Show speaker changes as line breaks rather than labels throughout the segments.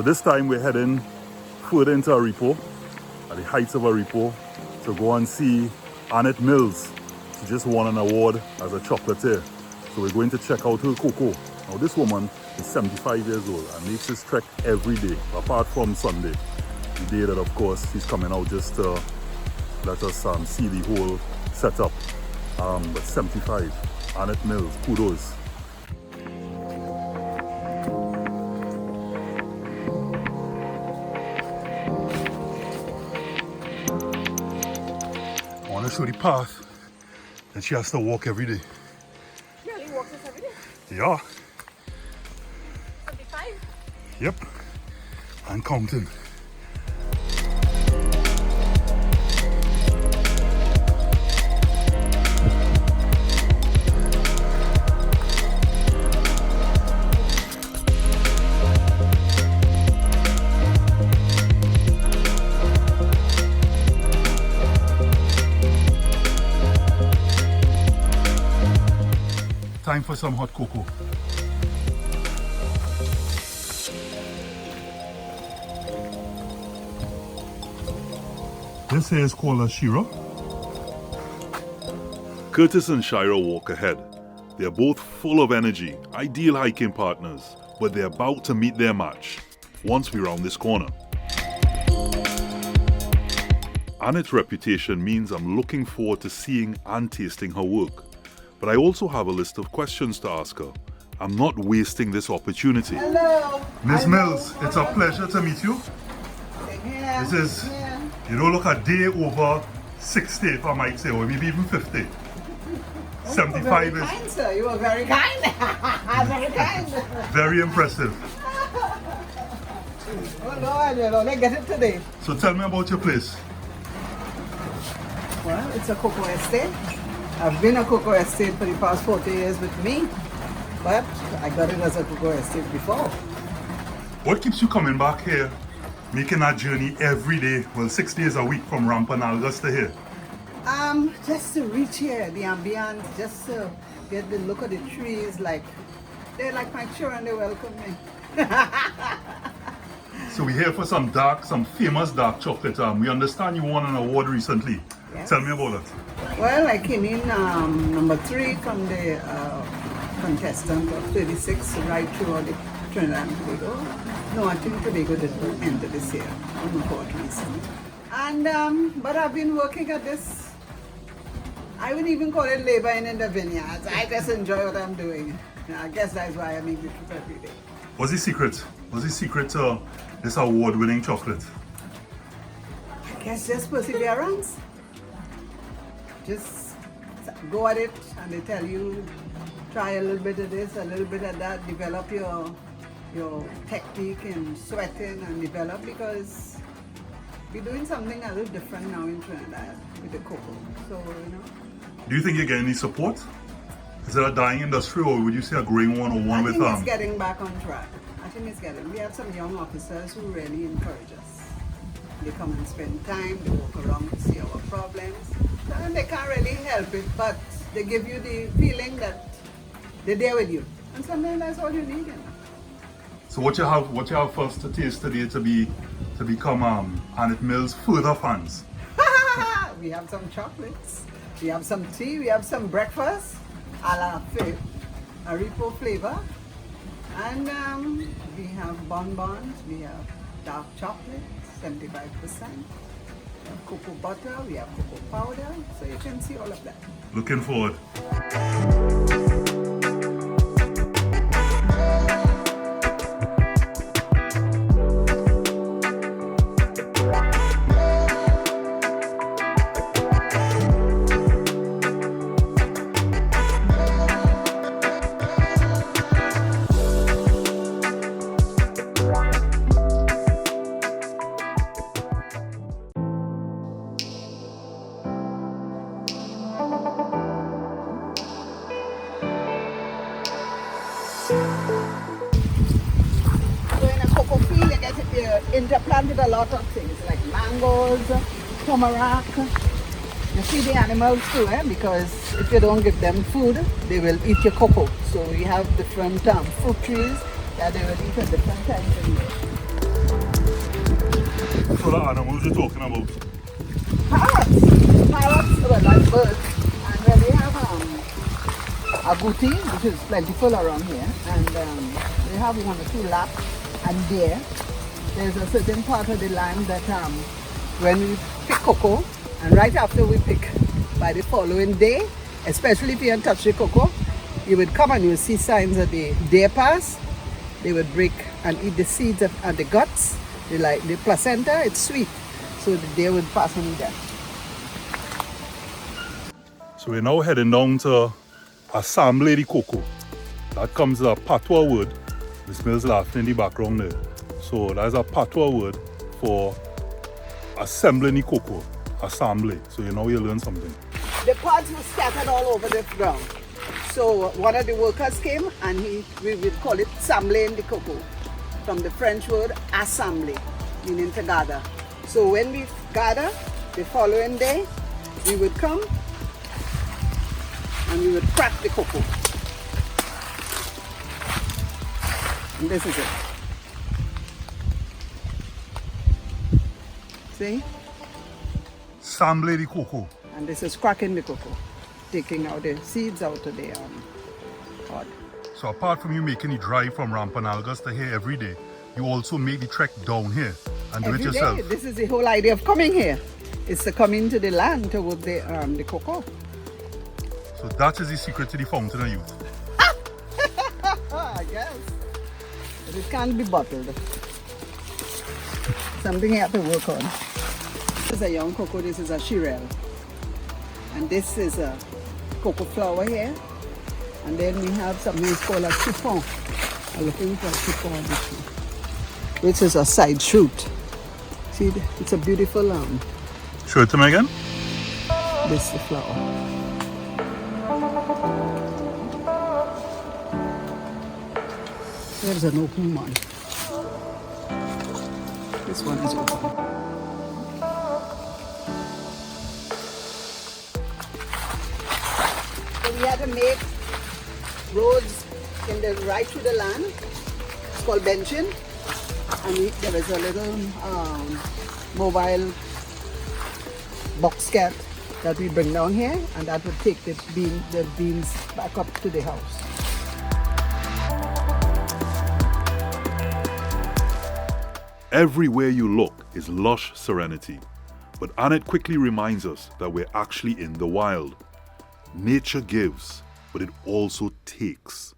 So this time we're heading further into Aripo, at the heights of Aripo, to go and see Annette Mills. She just won an award as a chocolatier. So we're going to check out her cocoa. Now this woman is 75 years old and makes this trek every day, apart from Sunday. The day that, of course, she's coming out just to let us see the whole setup. But 75, Annette Mills, kudos. I want to show the path that she has to walk every day.
You really walk this every day?
Yeah.
75?
Yep. And counting. Time for some hot cocoa. This here is called a Shira. Curtis and Shira walk ahead. They're both full of energy, ideal hiking partners, but they're about to meet their match once we round this corner. Annette's reputation means I'm looking forward to seeing and tasting her work. But I also have a list of questions to ask her. I'm not wasting this opportunity.
Hello.
Miss Mills, it's a pleasure to meet you.
Yeah.
This is, you don't look a day over 60, if I might say, or maybe even 50. 75 is
Kind, sir. You were very kind. Very kind.
very impressive.
Oh Lord, you'll only get it today.
So tell me about your place.
Well, it's a cocoa estate. I've been a cocoa estate for the past 40 years with me, but I got it as a cocoa estate before.
What keeps you coming back here, making that journey every day, well 6 days a week from Rampanalgas to here?
Just to reach here, the ambience, just to get the look of the trees, like, they're like my children, they welcome me.
So we're here for some famous dark chocolate. We understand you won an award recently.
Yes.
Tell me about it.
Well, I came in number 3 from the contestant of 36 right through all the Trinidad and Tobago. No, I think Tobago didn't enter this year, unfortunately. And, but I've been working at this, I wouldn't even call it laboring in the vineyards. I just enjoy what I'm doing. I guess that's why I make the trip every day.
What's the secret? What's the secret to this award-winning chocolate?
I guess just perseverance. Just go at it, and they tell you, try a little bit of this, a little bit of that, develop your technique in sweating and develop, because we're doing something a little different now in Trinidad with the cocoa. So, you know.
Do you think you're getting any support? Is it a dying industry, or would you say a growing one, or one with
I think it's getting back on track. I think it's getting. We have some young officers who really encourage us. They come and spend time, they walk around to see our problems. And they can't really help it, but they give you the feeling that they're there with you. And sometimes that's all you need. You know?
So what you have first to taste today to become Annette Mills further fans?
We have some chocolates, we have some tea, we have some breakfast, a la Aripo flavor. And we have bonbons, we have dark chocolate, 75%. We have cocoa butter, we have cocoa powder, so you can see all of that.
Looking forward.
Interplanted a lot of things like mangoes, tamarack. You see the animals too, because if you don't give them food, they will eat your cocoa. So we have different fruit trees that they will eat at different times in the year.
So the animals you're talking about?
Parrots. Parrots, well, like birds. And well, we have agouti, which is plentiful around here. And we have 1 or 2 laps. And there's a certain part of the land that when we pick cocoa, and right after we pick, by the following day, especially if you don't touch the cocoa, you would come and you would see signs of the deer pass. They would break and eat the seeds and the guts. They like the placenta, it's sweet. So the deer would pass and eat that.
So we're now heading down to assemble the cocoa. That comes as a patois word. The smells laughing in the background there. So that's a patois word for assembling the cocoa. Assembly. So you know you learn something.
The pods were scattered all over the ground. So one of the workers came and we would call it assembling the cocoa. From the French word assembly, meaning to gather. So when we gather, the following day, we would come and we would crack the cocoa. And this is it. See?
Assemble the cocoa.
And this is cracking the cocoa, taking out the seeds out of the pod.
So apart from you making the drive from Rampanalgas to here every day, you also make the trek down here and do it yourself.
Day. This is the whole idea of coming here. It's to come into the land to work the cocoa.
So that is the secret to the fountain of youth.
I guess. But it can't be bottled. Something you have to work on. This is a young cocoa, this is a shirel. And this is a cocoa flower here. And then we have something called a chiffon. I'm looking for a chiffon, which is a side shoot. See, it's a beautiful
Show it to me again.
This is the flower. There's an open one. This one is open. So we had to make roads in the right through the land. It's called benching. And there is a little mobile box cat that we bring down here, and that would take the beans back up to the house.
Everywhere you look is lush serenity. But Annette quickly reminds us that we're actually in the wild. Nature gives, but it also takes.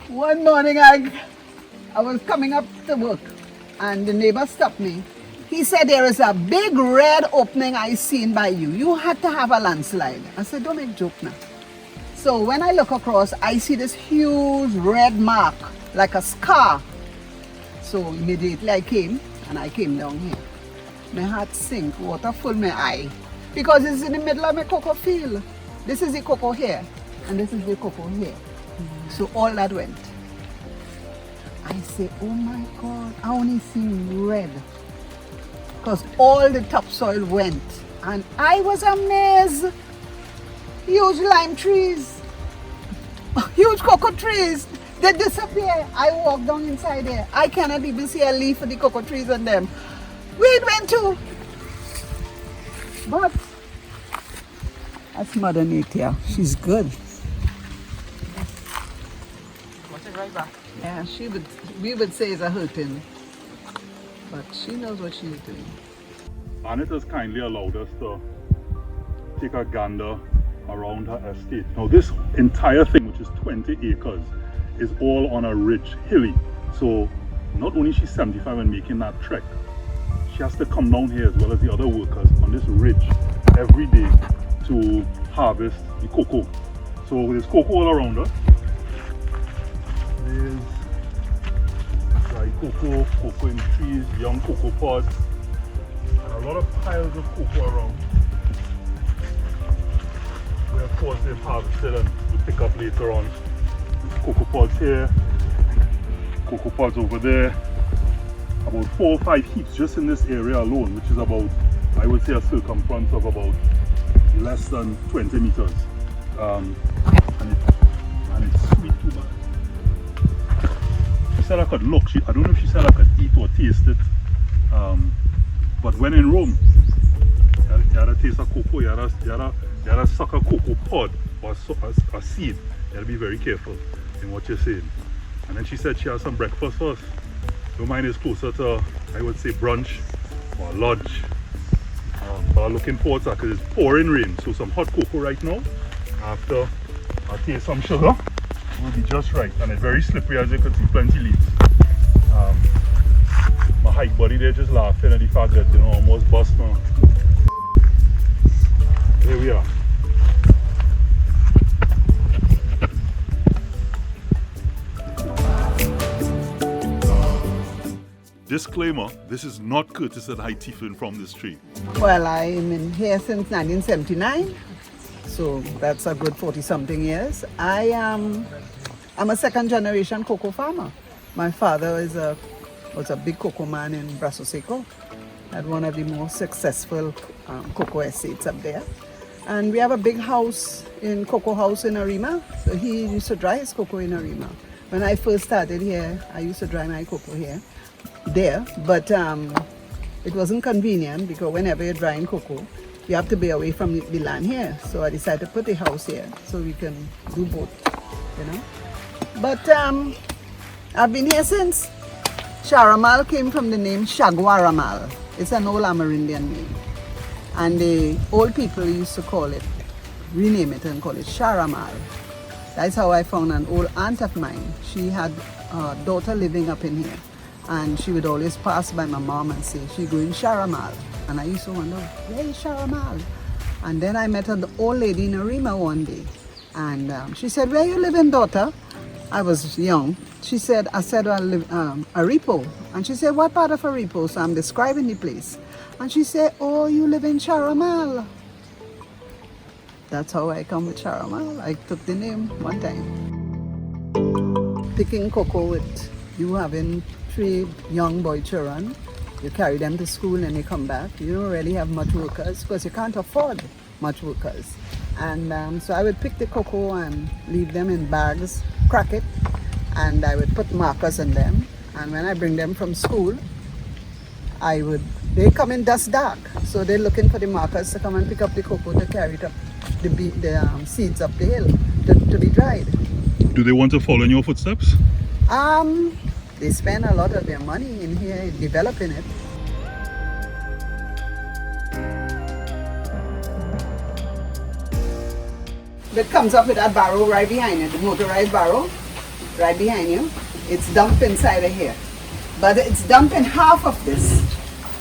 One morning I was coming up to work and the neighbor stopped me. He said, there is a big red opening I seen by you. You had to have a landslide. I said, don't make joke now. So when I look across, I see this huge red mark, like a scar. So immediately I came down here. My heart sink, water full my eye. Because it's in the middle of my cocoa field. This is the cocoa here, and this is the cocoa here. So all that went. I say, oh my God, I only see red. Because all the topsoil went. And I was amazed. Huge lime trees, huge cocoa trees, they disappear. I walk down inside there. I cannot even see a leaf of the cocoa trees on them. Where it went to? But that's Mother Nature. She's good.
What's it right back?
Yeah, we would say it's a hurting. But she knows what she's doing.
Annette has kindly allowed us to take a gander around her estate. Now this entire thing, which is 20 acres, is all on a ridge, hilly. So not only is she 75 and making that trek, she has to come down here as well as the other workers on this ridge every day to harvest the cocoa. So there's cocoa all around her. There's dry cocoa, cocoa in trees, young cocoa pods, and a lot of piles of cocoa around. Where of course they've harvested and we pick up later on. There's cocoa pods here, cocoa pods over there. About 4 or 5 heaps just in this area alone, which is about, I would say, a circumference of about less than 20 meters. And it's sweet too bad. said I could look. I don't know if she said I could eat or taste it. But when in Rome, you had to taste a cocoa, you had to suck a cocoa pod or a seed. You had to be very careful in what you're saying. And then she said she has some breakfast for us. So mine is closer to, I would say, brunch or lunch. But I'm looking forward to that because it's pouring rain. So some hot cocoa right now. After I taste some sugar, it will be just right. And it's very slippery, as you can see, plenty leaves. My hike buddy there just laughing at the fact that, you know, almost bust now. Here we are. Disclaimer, this is not Curtis and Haitian from this tree.
Well, I'm in here since 1979, so that's a good 40-something years. I'm a second-generation cocoa farmer. My father was a big cocoa man in Brasso Seco, had one of the most successful cocoa estates up there. And we have a big house cocoa house in Arima, so he used to dry his cocoa in Arima. When I first started here, I used to dry my cocoa there, but it wasn't convenient because whenever you're drying cocoa, you have to be away from the land here. So I decided to put the house here so we can do both, you know. But I've been here since. Sharamal came from the name Shagwaramal. It's an old Amerindian name. And the old people used to rename it and call it Sharamal. That's how I found an old aunt of mine. She had a daughter living up in here. And she would always pass by my mom and say, she's going Sharamal. And I used to wonder, where is Sharamal? And then I met an old lady in Arima one day. And she said, where you living, daughter? I was young. I said, I live Aripo. And she said, what part of Aripo? So I'm describing the place. And she said, oh, you live in Sharamal. That's how I come with Sharamal. I took the name one time. Picking cocoa with you having 3 young boy children. You carry them to school and they come back. You don't really have much workers because you can't afford much workers. And so I would pick the cocoa and leave them in bags, crack it, and I would put markers in them. And when I bring them from school, they come in dust dark. So they're looking for the markers to come and pick up the cocoa to carry it up, the seeds up the hill to be dried.
Do they want to follow in your footsteps?
They spend a lot of their money in here developing it. It comes up with that barrow right behind it, the motorized barrow right behind you. It's dumped inside of here. But it's dumped in half of this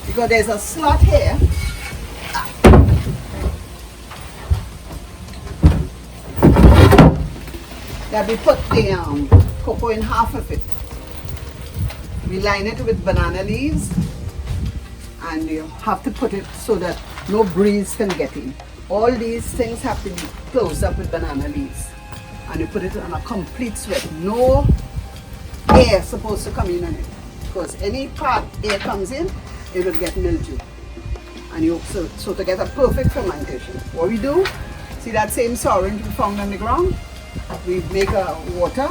because there's a slot here. That we put the cocoa in half of it. We line it with banana leaves and you have to put it so that no breeze can get in. All these things have to be closed up with banana leaves. And you put it on a complete sweat. No air supposed to come in on it. Because any part air comes in, it will get mildew. And so to get a perfect fermentation, what we do, see that same syringe we found on the ground? We make a water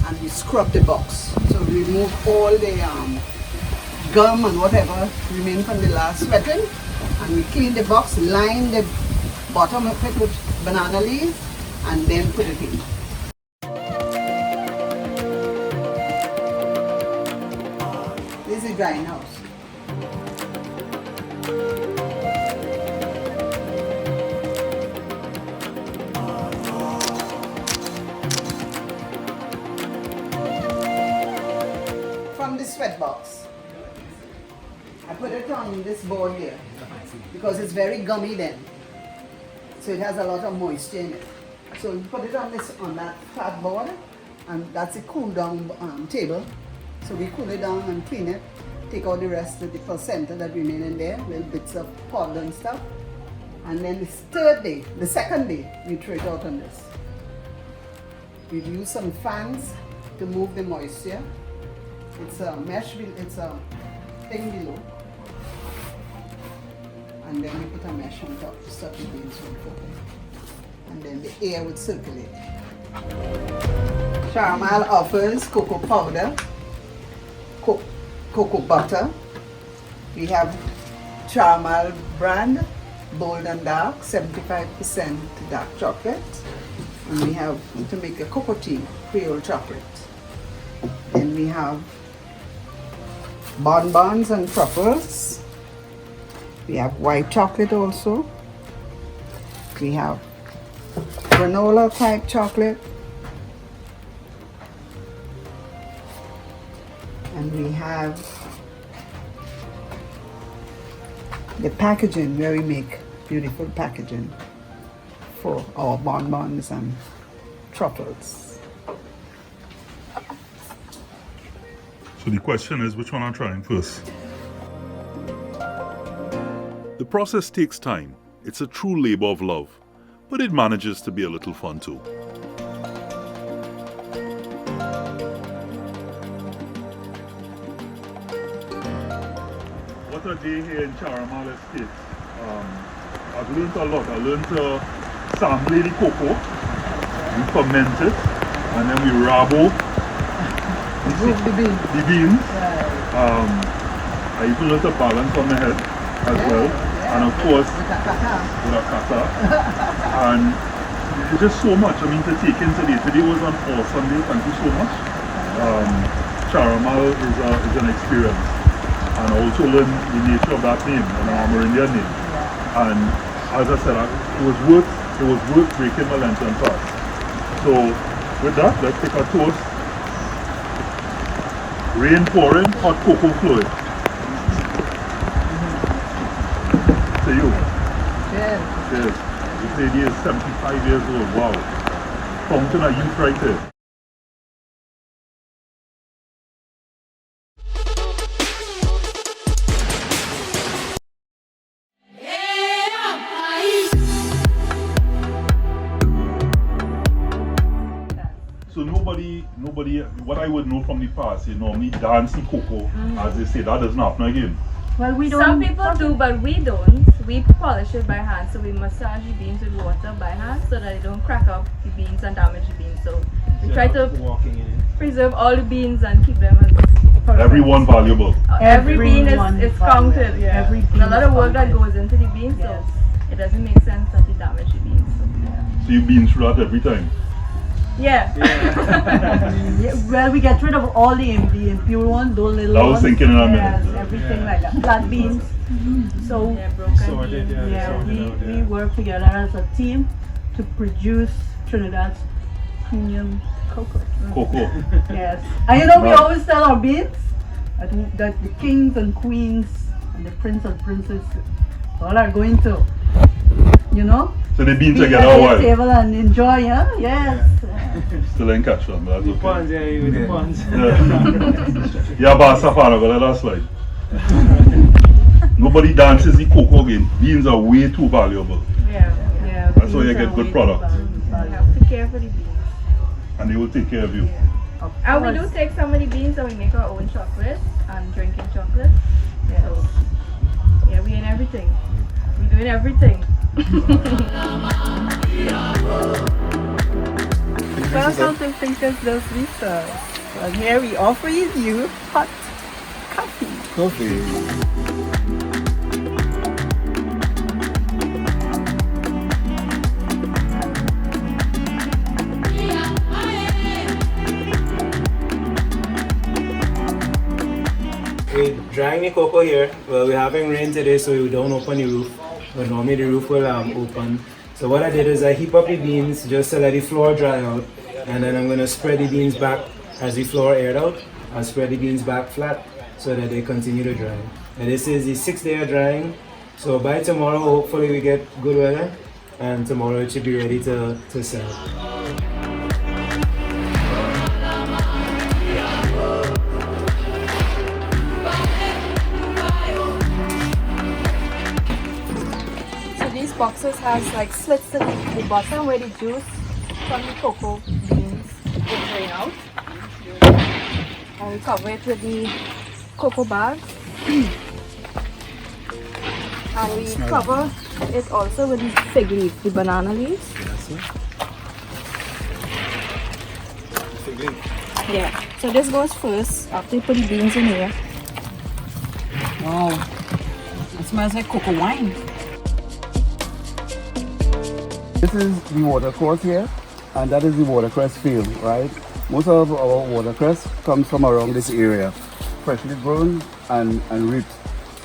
and we scrub the box. So we remove all the gum and whatever remain from the last sweating. And we clean the box, line the bottom of it with banana leaves and then put it in. This is the drying house. From the sweat box, I put it on this board here because it's very gummy then. So it has a lot of moisture in it. So you put it on that flat board, and that's a cool down table. So we cool it down and clean it, take out the rest of the placenta that remain in there, little bits of powder and stuff. And then the second day, we throw it out on this. We use some fans to move the moisture. It's a mesh, it's a thing below. And then we put a mesh on top to stop the beans from cooking. And then the air would circulate. Sharamal offers cocoa powder cocoa butter. We have caramel brand, bold and dark, 75% dark chocolate. And we have to make a cocoa tea, Creole chocolate. Then we have bonbons and truffles. We have white chocolate also. We have granola type chocolate. And we have the packaging where we make beautiful packaging for our bonbons and truffles.
So the question is, which one I'm trying first? The process takes time. It's a true labor of love, but it manages to be a little fun too. What a day here in Caramel Estate. I've learned a lot. I learned to sample the cocoa, we ferment it, and then we rabo the beans. I even learned to balance on the head as well, and of course with a kata. And it's just so much. I mean, to take in today. Today was an awesome day. Thank you so much. Caramel is an experience, and I also learned the nature of that name, an Amerindian name. And as I said, it was worth breaking my Lenten fast. So with that, let's take a toast. Rain pouring, hot cocoa flowing. To you.
Cheers.
Cheers. This lady is 75 years old. Wow. Fountain of youth right there. So nobody, what I would know from the past, you normally dance the cocoa, as they say. That doesn't happen again.
Well, we don't.
Some people do, but we don't. We polish it by hand, so we massage the beans with water by hand so that they don't crack up the beans and damage the beans. So we try to preserve all the beans and keep them as perfect.
Everyone valuable.
Every bean is counted.
Yeah. Every bean
There's a lot of work that
counted.
goes into the beans,
Yes.
so it doesn't make sense that you damage the beans.
So you've been through that every time.
Yeah.
Yeah, well, we get rid of all the impure ones, those little
I was
ones.
thinking in a minute.
Yes, everything like that. Flat beans. So
Yeah, broken
Sorted,
beans.
we work together as a team to produce Trinidad's premium cocoa.
Cocoa.
Yes. And you know, we
Right.
always tell our beans that the kings and queens and the prince and princess all are going to, you know,
So they've been
be
together
at
a
the
while.
table and enjoy, yeah? Yes.
Still ain't catch on, but that's okay.
The ponds.
Yeah, Basafano, but let us slide. Nobody dances the cocoa again. Beans are way too valuable.
Yeah.
Yeah.
That's how you
beans
get
are
good
way
product.
too
You
valuable.
have to care for the beans.
And they will take care of you.
Of
And we do
course.
take some of the beans and we make our own chocolate and drinking chocolate.
Yes.
So, yeah, we in everything. We doing everything.
Welcome to Princess Dos Vistas. And here we offer you hot coffee.
We're drying the cocoa here. Well, we're having rain today, so we don't open the roof. But normally the roof will open. So what I did is I heap up the beans just to let the floor dry out. And then I'm going to spread the beans back as the floor aired out. I'll spread the beans back flat so that they continue to dry. And this is the 6th day of drying. So by tomorrow, hopefully we get good weather. And tomorrow it should be ready to sell.
So these boxes has like slits in the bottom where the juice from the cocoa beans will drain out. And we cover it with the cocoa bag. And we cover it also with the fig leaf, the banana leaves. Yeah. So this goes first after you put the beans in here.
Wow. It smells like cocoa wine.
This is the watercourse here, and that is the watercress field, right? Most of our watercress comes from around this area, freshly grown and reaped,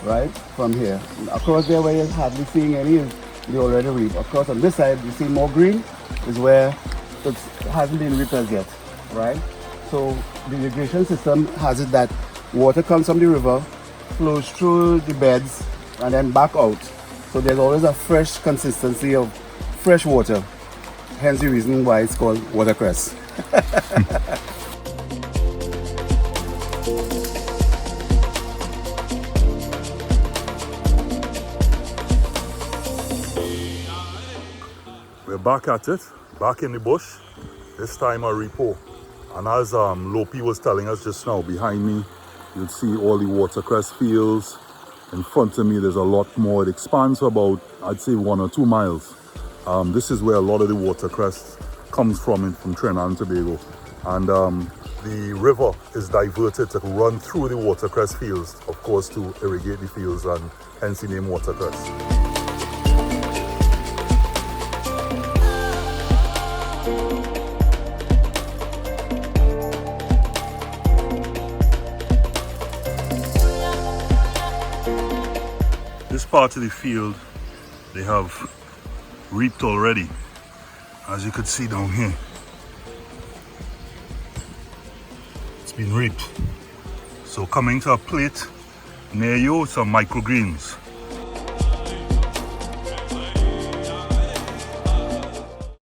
right, from here. Across there where you're hardly seeing any is the already reaped. Of course, on this side, you see more green, is where it hasn't been reaped as yet, right? So the irrigation system has it that water comes from the river, flows through the beds, and then back out. So there's always a fresh consistency of fresh water. Hence the reason why it's called watercress.
We're back at it, back in the bush, this time Aripo. And as Lopi was telling us just now, behind me, you'll see all the watercress fields. In front of me, there's a lot more. It expands for about, I'd say 1 or 2 miles. This is where a lot of the watercress comes from Trinidad and Tobago. And the river is diverted to run through the watercress fields, of course, to irrigate the fields, and hence the name watercress. This part of the field, they have reaped already, as you could see down here. It's been reaped. So coming to a plate near you, some microgreens.